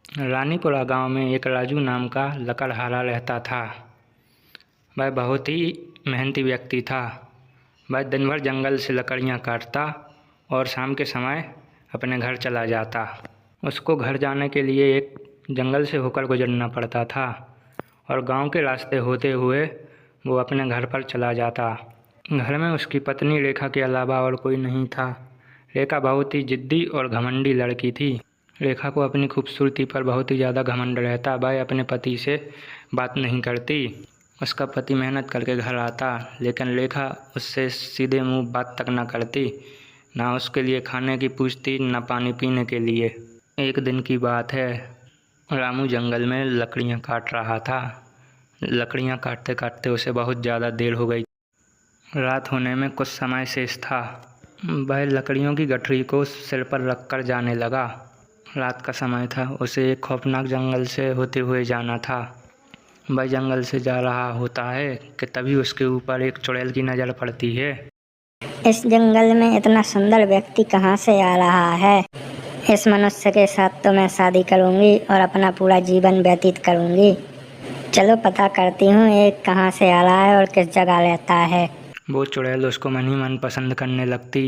रानीपुरा गांव में एक राजू नाम का लकड़हारा रहता था। वह बहुत ही मेहनती व्यक्ति था। वह दिन भर जंगल से लकड़ियाँ काटता और शाम के समय अपने घर चला जाता। उसको घर जाने के लिए एक जंगल से होकर गुजरना पड़ता था और गांव के रास्ते होते हुए वो अपने घर पर चला जाता। घर में उसकी पत्नी रेखा के अलावा और कोई नहीं था। रेखा बहुत ही जिद्दी और घमंडी लड़की थी। रेखा को अपनी खूबसूरती पर बहुत ही ज़्यादा घमंड रहता। वह अपने पति से बात नहीं करती। उसका पति मेहनत करके घर आता, लेकिन रेखा उससे सीधे मुंह बात तक न करती। ना उसके लिए खाने की पूछती, न पानी पीने के लिए। एक दिन की बात है, रामू जंगल में लकड़ियाँ काट रहा था। लकड़ियाँ काटते काटते उसे बहुत ज़्यादा देर हो गई। रात होने में कुछ समय शेष था। वह लकड़ियों की गठरी को सिर पर रखकर जाने लगा। रात का समय था। उसे एक खौफनाक जंगल से होते हुए जाना था। वह जंगल से जा रहा होता है कि तभी उसके ऊपर एक चुड़ैल की नज़र पड़ती है। इस जंगल में इतना सुंदर व्यक्ति कहाँ से आ रहा है? इस मनुष्य के साथ तो मैं शादी करूँगी और अपना पूरा जीवन व्यतीत करूँगी। चलो पता करती हूँ एक कहाँ से आ रहा है और किस जगह रहता है। वो चुड़ैल उसको मन ही मन पसंद करने लगती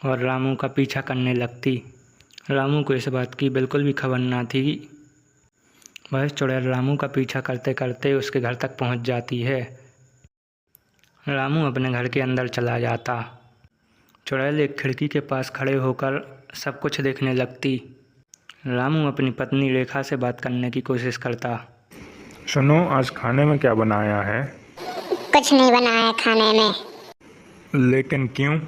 और रामू का पीछा करने लगती। रामू को इस बात की बिल्कुल भी खबर ना थी। वह चुड़ैल रामू का पीछा करते करते उसके घर तक पहुंच जाती है। रामू अपने घर के अंदर चला जाता। चुड़ैल एक खिड़की के पास खड़े होकर सब कुछ देखने लगती। रामू अपनी पत्नी रेखा से बात करने की कोशिश करता। सुनो, आज खाने में क्या बनाया है? कुछ नहीं बनाया खाने में। लेकिन क्यों?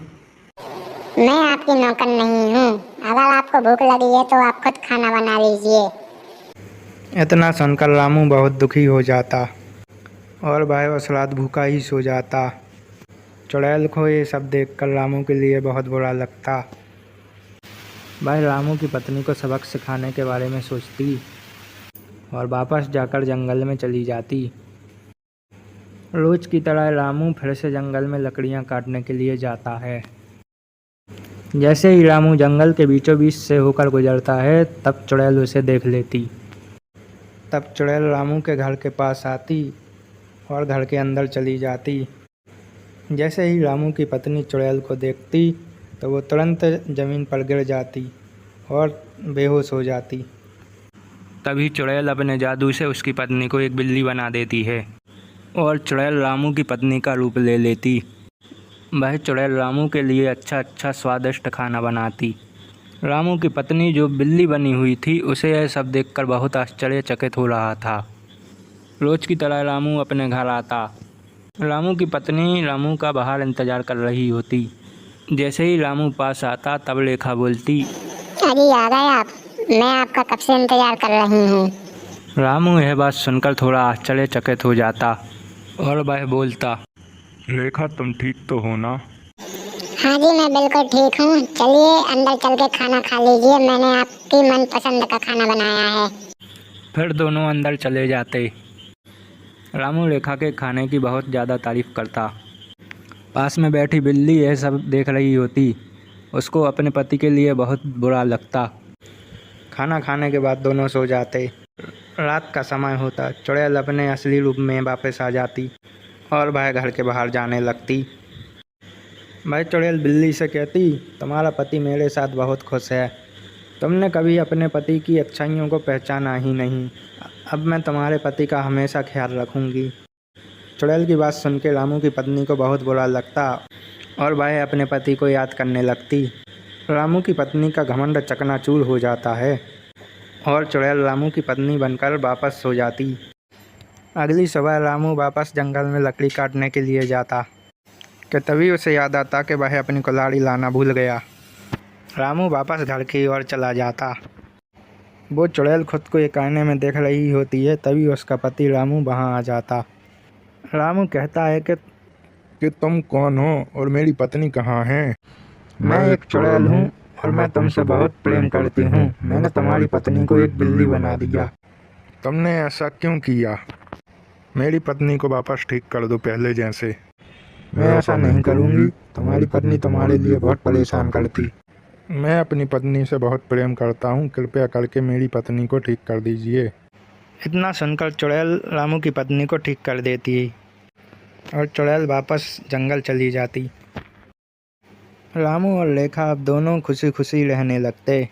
मैं आपकी नौकर नहीं हूँ। अगर आपको भूख लगी है तो आप खुद खाना बना लीजिए। इतना सुनकर रामू बहुत दुखी हो जाता और वह उस रात भूखा ही सो जाता। चुड़ैल को ये सब देखकर रामू के लिए बहुत बुरा लगता। वह रामू की पत्नी को सबक सिखाने के बारे में सोचती और वापस जाकर जंगल में चली जाती। रोज की तरह रामू फिर से जंगल में लकड़ियाँ काटने के लिए जाता है। जैसे ही रामू जंगल के बीचों बीच से होकर गुजरता है, तब चुड़ैल उसे देख लेती। तब चुड़ैल रामू के घर के पास आती और घर के अंदर चली जाती। जैसे ही रामू की पत्नी चुड़ैल को देखती तो वो तुरंत ज़मीन पर गिर जाती और बेहोश हो जाती। तभी चुड़ैल अपने जादू से उसकी पत्नी को एक बिल्ली बना देती है और चुड़ैल रामू की पत्नी का रूप ले लेती। वह चुड़ैल रामू के लिए अच्छा स्वादिष्ट खाना बनाती। रामू की पत्नी जो बिल्ली बनी हुई थी, उसे यह सब देखकर बहुत आश्चर्यचकित हो रहा था। रोज की तरह रामू अपने घर आता। रामू की पत्नी रामू का बाहर इंतज़ार कर रही होती। जैसे ही रामू पास आता, तब रेखा बोलती, अरे आ गए आप? मैं आपका कब से इंतजार कर रही हूँ। रामू यह बात सुनकर थोड़ा आश्चर्यचकित हो जाता और वह बोलता, रेखा, तुम ठीक तो हो ना? हाँ जी, मैं बिल्कुल ठीक हूँ। चलिए अंदर चल के खाना खा लीजिए। मैंने आपकी मनपसंद का खाना बनाया है। फिर दोनों अंदर चले जाते। रामू रेखा के खाने की बहुत ज़्यादा तारीफ़ करता। पास में बैठी बिल्ली यह सब देख रही होती। उसको अपने पति के लिए बहुत बुरा लगता। खाना खाने के बाद दोनों सो जाते। रात का समय होता। चुड़ैल अपने असली रूप में वापस आ जाती और वह घर के बाहर जाने लगती। वह चुड़ैल बिल्ली से कहती, तुम्हारा पति मेरे साथ बहुत खुश है। तुमने कभी अपने पति की अच्छाइयों को पहचाना ही नहीं। अब मैं तुम्हारे पति का हमेशा ख्याल रखूंगी। चुड़ैल की बात सुन के रामू की पत्नी को बहुत बुरा लगता और वह अपने पति को याद करने लगती। रामू की पत्नी का घमंड चकनाचूर हो जाता है और चुड़ैल रामू की पत्नी बनकर वापस सो जाती। अगली सुबह रामू वापस जंगल में लकड़ी काटने के लिए जाता कि तभी उसे याद आता कि वह अपनी कुल्हाड़ी लाना भूल गया। रामू वापस घर की ओर चला जाता। वो चुड़ैल खुद को एक आईने में देख रही होती है। तभी उसका पति रामू वहाँ आ जाता। रामू कहता है कि तुम कौन हो और मेरी पत्नी कहाँ है? मैं एक चुड़ैल हूँ और मैं तुमसे बहुत प्रेम करती हूँ। मैंने तुम्हारी पत्नी को एक बिल्ली बना दिया। तुमने ऐसा क्यों किया? मेरी पत्नी को वापस ठीक कर दो पहले जैसे। मैं ऐसा नहीं करूँगी। तुम्हारी पत्नी तुम्हारे लिए बहुत परेशान करती। मैं अपनी पत्नी से बहुत प्रेम करता हूँ, कृपया करके मेरी पत्नी को ठीक कर दीजिए। इतना सुनकर चुड़ैल रामू की पत्नी को ठीक कर देती और चुड़ैल वापस जंगल चली जाती। रामू और लेखा अब दोनों खुशी खुशी रहने लगते।